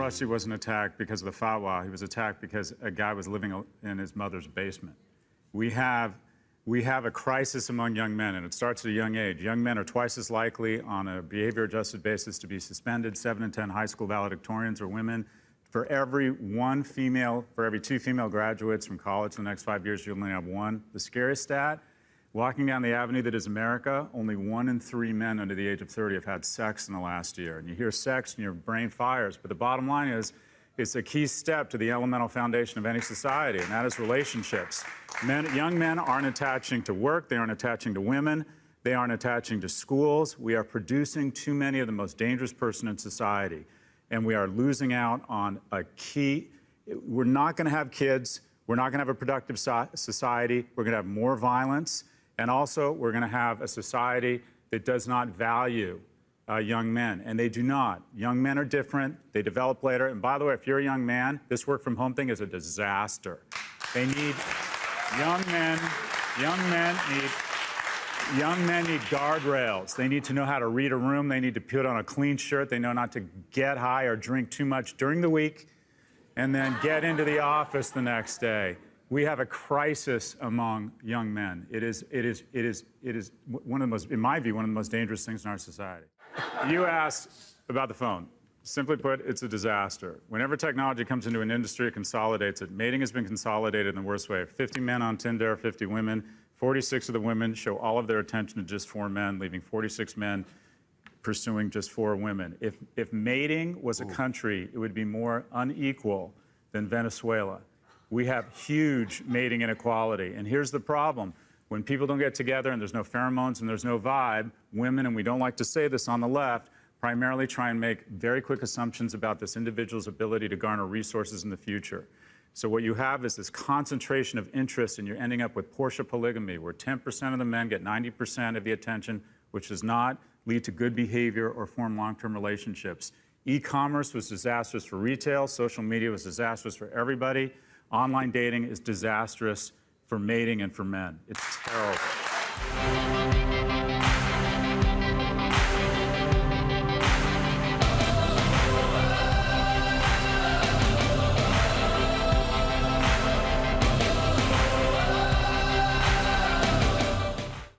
Rushdie wasn't attacked because of the fatwa. He was attacked because a guy was living in his mother's basement. We have a crisis among young men, and it starts at a young age. Young men are twice as likely on a behavior-adjusted basis to be suspended. 7 in 10 high school valedictorians are women. For every two female graduates from college in the next 5 years, you only have one. The scariest stat, walking down the avenue that is America, only 1 in 3 men under the age of 30 have had sex in the last year. And you hear sex and your brain fires, but the bottom line is, it's a key step to the elemental foundation of any society, and that is relationships. Young men aren't attaching to work, they aren't attaching to women, they aren't attaching to schools. We are producing too many of the most dangerous person in society, and we are losing out on a key. We're not going to have kids, we're not going to have a productive society, we're going to have more violence, and also we're going to have a society that does not value young men, and they do not. Young men are different, they develop later, and by the way, if you're a young man, this work from home thing is a disaster. They need, young men need guardrails. They need to know how to read a room, they need to put on a clean shirt, they know not to get high or drink too much during the week, and then get into the office the next day. We have a crisis among young men. It is one of the most, in my view, one of the most dangerous things in our society. You asked about the phone. Simply put, it's a disaster. Whenever technology comes into an industry, it consolidates it. Mating has been consolidated in the worst way. 50 men on Tinder, 50 women. 46 of the women show all of their attention to just 4 men, leaving 46 men pursuing just 4 women. If mating was a country, it would be more unequal than Venezuela. We have huge mating inequality, and here's the problem. When people don't get together and there's no pheromones and there's no vibe, women, and we don't like to say this on the left, primarily try and make very quick assumptions about this individual's ability to garner resources in the future. So what you have is this concentration of interest, and you're ending up with Porsche polygamy, where 10% of the men get 90% of the attention, which does not lead to good behavior or form long-term relationships. E-commerce was disastrous for retail. Social media was disastrous for everybody. Online dating is disastrous for mating and for men. It's terrible.